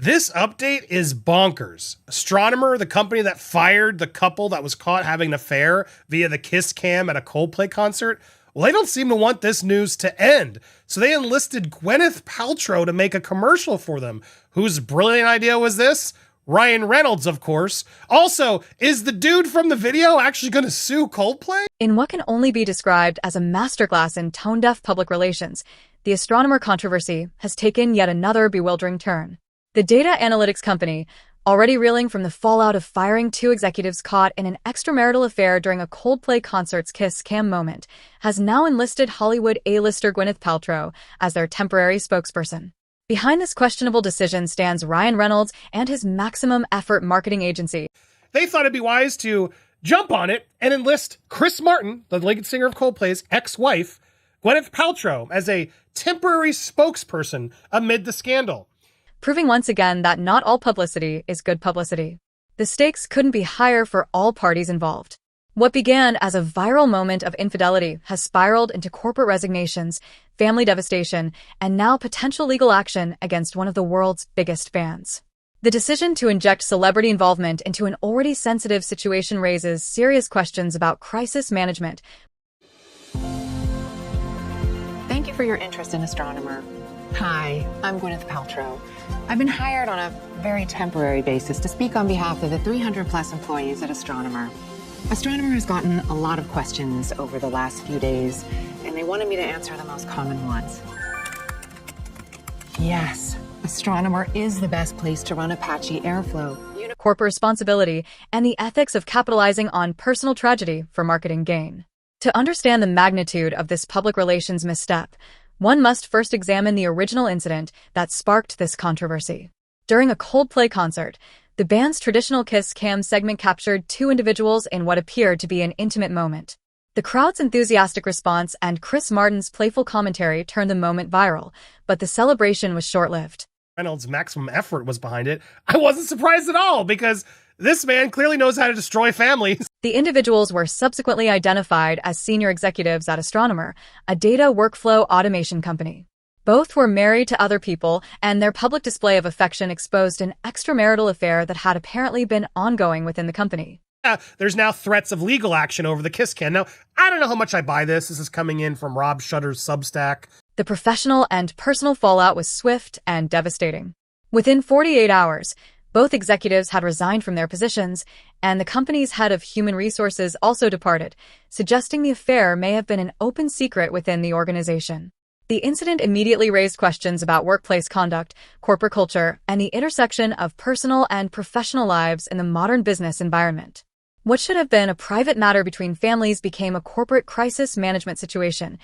This update is bonkers. Astronomer, the company that fired the couple that was caught having an affair via the kiss cam at a Coldplay concert, well, they don't seem to want this news to end. So they enlisted Gwyneth Paltrow to make a commercial for them. Whose brilliant idea was this? Ryan Reynolds, of course. Also, is the dude from the video actually going to sue Coldplay? In what can only be described as a masterclass in tone-deaf public relations, the Astronomer controversy has taken yet another bewildering turn. The data analytics company, already reeling from the fallout of firing two executives caught in an extramarital affair during a Coldplay concert's kiss cam moment, has now enlisted Hollywood A-lister Gwyneth Paltrow as their temporary spokesperson. Behind this questionable decision stands Ryan Reynolds and his Maximum Effort marketing agency. They thought it'd be wise to jump on it and enlist Chris Martin, the lead singer of Coldplay's ex-wife, Gwyneth Paltrow, as a temporary spokesperson amid the scandal. Proving once again that not all publicity is good publicity. The stakes couldn't be higher for all parties involved. What began as a viral moment of infidelity has spiraled into corporate resignations, family devastation, and now potential legal action against one of the world's biggest bands. The decision to inject celebrity involvement into an already sensitive situation raises serious questions about crisis management. Thank you for your interest in Astronomer. Hi, I'm Gwyneth Paltrow. I've been hired on a very temporary basis to speak on behalf of the 300-plus employees at Astronomer. Astronomer has gotten a lot of questions over the last few days, and they wanted me to answer the most common ones. Yes, Astronomer is the best place to run Apache Airflow. Corporate responsibility and the ethics of capitalizing on personal tragedy for marketing gain. To understand the magnitude of this public relations misstep, one must first examine the original incident that sparked this controversy. During a Coldplay concert, the band's traditional kiss cam segment captured two individuals in what appeared to be an intimate moment. The crowd's enthusiastic response and Chris Martin's playful commentary turned the moment viral, but the celebration was short-lived. Reynolds' Maximum Effort was behind it. I wasn't surprised at all because this man clearly knows how to destroy families. The individuals were subsequently identified as senior executives at Astronomer, a data workflow automation company. Both were married to other people, and their public display of affection exposed an extramarital affair that had apparently been ongoing within the company. There's now threats of legal action over the kiss cam. Now, I don't know how much I buy this. This is coming in from Rob Shutter's Substack. The professional and personal fallout was swift and devastating. Within 48 hours, both executives had resigned from their positions, and the company's head of human resources also departed, suggesting the affair may have been an open secret within the organization. The incident immediately raised questions about workplace conduct, corporate culture, and the intersection of personal and professional lives in the modern business environment. What should have been a private matter between families became a corporate crisis management situation.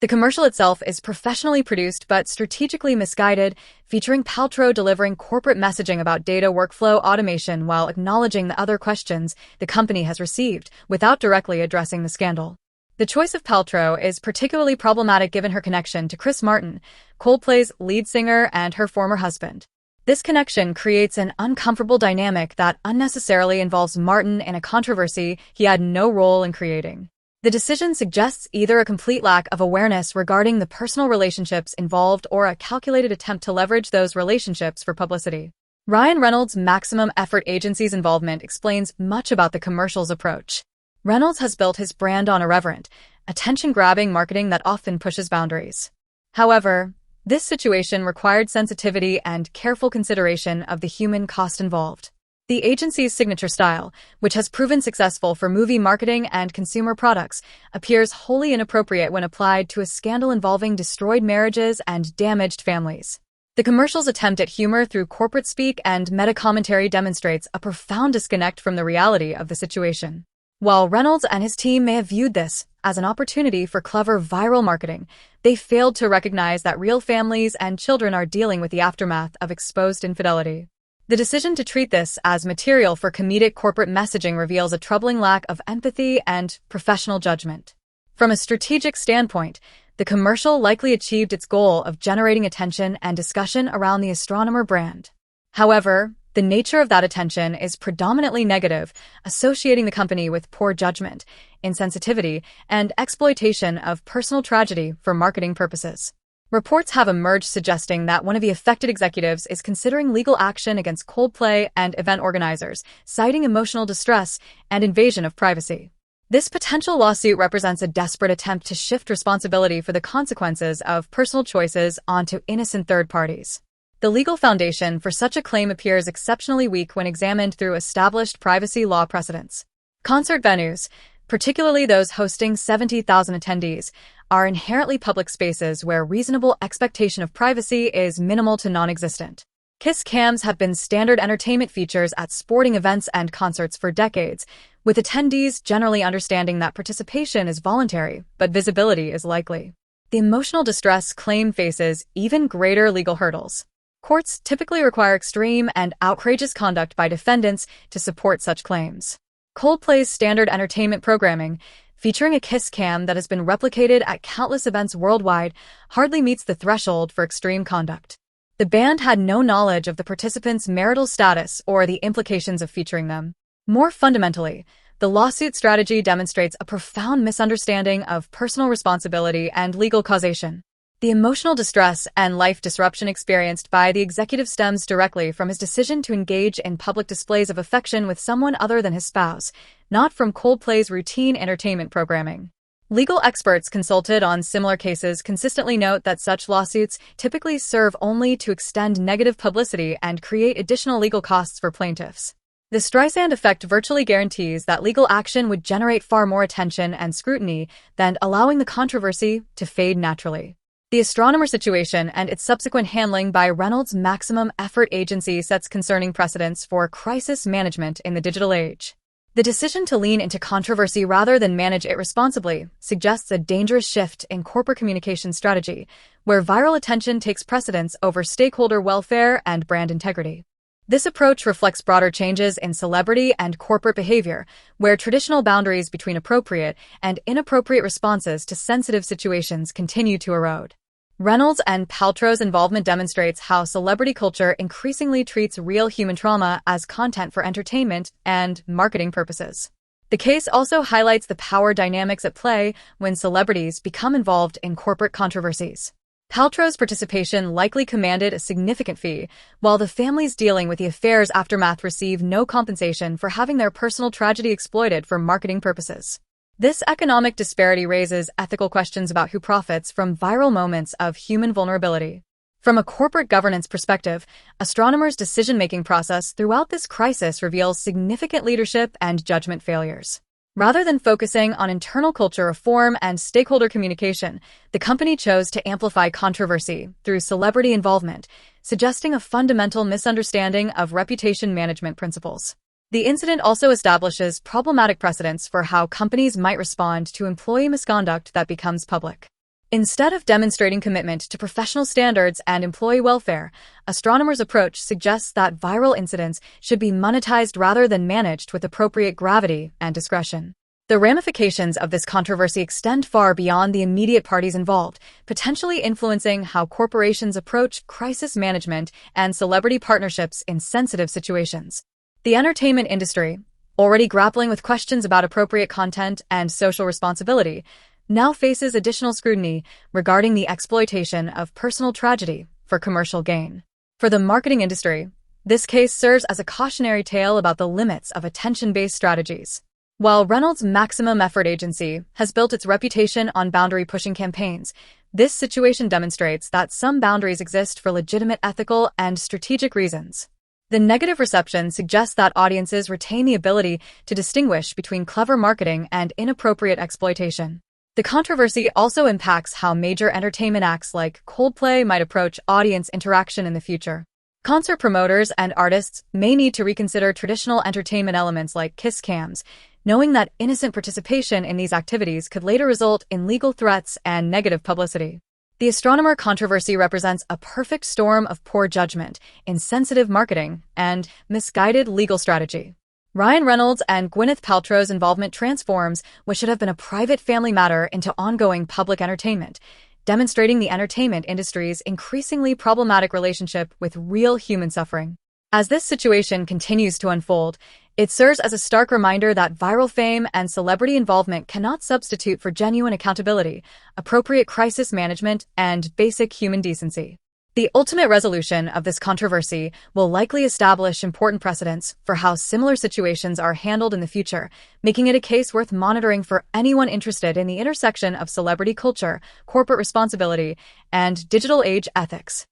The commercial itself is professionally produced but strategically misguided, featuring Paltrow delivering corporate messaging about data workflow automation while acknowledging the other questions the company has received without directly addressing the scandal. The choice of Paltrow is particularly problematic given her connection to Chris Martin, Coldplay's lead singer and her former husband. This connection creates an uncomfortable dynamic that unnecessarily involves Martin in a controversy he had no role in creating. The decision suggests either a complete lack of awareness regarding the personal relationships involved or a calculated attempt to leverage those relationships for publicity. Ryan Reynolds' Maximum Effort agency's involvement explains much about the commercial's approach. Reynolds has built his brand on irreverent, attention-grabbing marketing that often pushes boundaries. However, this situation required sensitivity and careful consideration of the human cost involved. The agency's signature style, which has proven successful for movie marketing and consumer products, appears wholly inappropriate when applied to a scandal involving destroyed marriages and damaged families. The commercial's attempt at humor through corporate speak and meta-commentary demonstrates a profound disconnect from the reality of the situation. While Reynolds and his team may have viewed this as an opportunity for clever viral marketing, they failed to recognize that real families and children are dealing with the aftermath of exposed infidelity. The decision to treat this as material for comedic corporate messaging reveals a troubling lack of empathy and professional judgment. From a strategic standpoint, the commercial likely achieved its goal of generating attention and discussion around the Astronomer brand. However, the nature of that attention is predominantly negative, associating the company with poor judgment, insensitivity, and exploitation of personal tragedy for marketing purposes. Reports have emerged suggesting that one of the affected executives is considering legal action against Coldplay and event organizers, citing emotional distress and invasion of privacy. This potential lawsuit represents a desperate attempt to shift responsibility for the consequences of personal choices onto innocent third parties. The legal foundation for such a claim appears exceptionally weak when examined through established privacy law precedents. Concert venues, particularly those hosting 70,000 attendees, are inherently public spaces where reasonable expectation of privacy is minimal to non-existent. Kiss cams have been standard entertainment features at sporting events and concerts for decades, with attendees generally understanding that participation is voluntary, but visibility is likely. The emotional distress claim faces even greater legal hurdles. Courts typically require extreme and outrageous conduct by defendants to support such claims. Coldplay's standard entertainment programming, featuring a kiss cam that has been replicated at countless events worldwide, hardly meets the threshold for extreme conduct. The band had no knowledge of the participants' marital status or the implications of featuring them. More fundamentally, the lawsuit strategy demonstrates a profound misunderstanding of personal responsibility and legal causation. The emotional distress and life disruption experienced by the executive stems directly from his decision to engage in public displays of affection with someone other than his spouse, not from Coldplay's routine entertainment programming. Legal experts consulted on similar cases consistently note that such lawsuits typically serve only to extend negative publicity and create additional legal costs for plaintiffs. The Streisand effect virtually guarantees that legal action would generate far more attention and scrutiny than allowing the controversy to fade naturally. The Astronomer situation and its subsequent handling by Reynolds Maximum Effort agency sets concerning precedents for crisis management in the digital age. The decision to lean into controversy rather than manage it responsibly suggests a dangerous shift in corporate communication strategy, where viral attention takes precedence over stakeholder welfare and brand integrity. This approach reflects broader changes in celebrity and corporate behavior, where traditional boundaries between appropriate and inappropriate responses to sensitive situations continue to erode. Reynolds and Paltrow's involvement demonstrates how celebrity culture increasingly treats real human trauma as content for entertainment and marketing purposes. The case also highlights the power dynamics at play when celebrities become involved in corporate controversies. Paltrow's participation likely commanded a significant fee, while the families dealing with the affair's aftermath receive no compensation for having their personal tragedy exploited for marketing purposes. This economic disparity raises ethical questions about who profits from viral moments of human vulnerability. From a corporate governance perspective, Astronomer's decision-making process throughout this crisis reveals significant leadership and judgment failures. Rather than focusing on internal culture reform and stakeholder communication, the company chose to amplify controversy through celebrity involvement, suggesting a fundamental misunderstanding of reputation management principles. The incident also establishes problematic precedents for how companies might respond to employee misconduct that becomes public. Instead of demonstrating commitment to professional standards and employee welfare, Astronomer's approach suggests that viral incidents should be monetized rather than managed with appropriate gravity and discretion. The ramifications of this controversy extend far beyond the immediate parties involved, potentially influencing how corporations approach crisis management and celebrity partnerships in sensitive situations. The entertainment industry, already grappling with questions about appropriate content and social responsibility, now faces additional scrutiny regarding the exploitation of personal tragedy for commercial gain. For the marketing industry, this case serves as a cautionary tale about the limits of attention-based strategies. While Reynolds Maximum Effort agency has built its reputation on boundary-pushing campaigns, this situation demonstrates that some boundaries exist for legitimate ethical and strategic reasons. The negative reception suggests that audiences retain the ability to distinguish between clever marketing and inappropriate exploitation. The controversy also impacts how major entertainment acts like Coldplay might approach audience interaction in the future. Concert promoters and artists may need to reconsider traditional entertainment elements like kiss cams, knowing that innocent participation in these activities could later result in legal threats and negative publicity. The Astronomer controversy represents a perfect storm of poor judgment, insensitive marketing, and misguided legal strategy. Ryan Reynolds and Gwyneth Paltrow's involvement transforms what should have been a private family matter into ongoing public entertainment, demonstrating the entertainment industry's increasingly problematic relationship with real human suffering. As this situation continues to unfold, It serves as a stark reminder that viral fame and celebrity involvement cannot substitute for genuine accountability, appropriate crisis management, and basic human decency. The ultimate resolution of this controversy will likely establish important precedents for how similar situations are handled in the future, making it a case worth monitoring for anyone interested in the intersection of celebrity culture, corporate responsibility, and digital age ethics.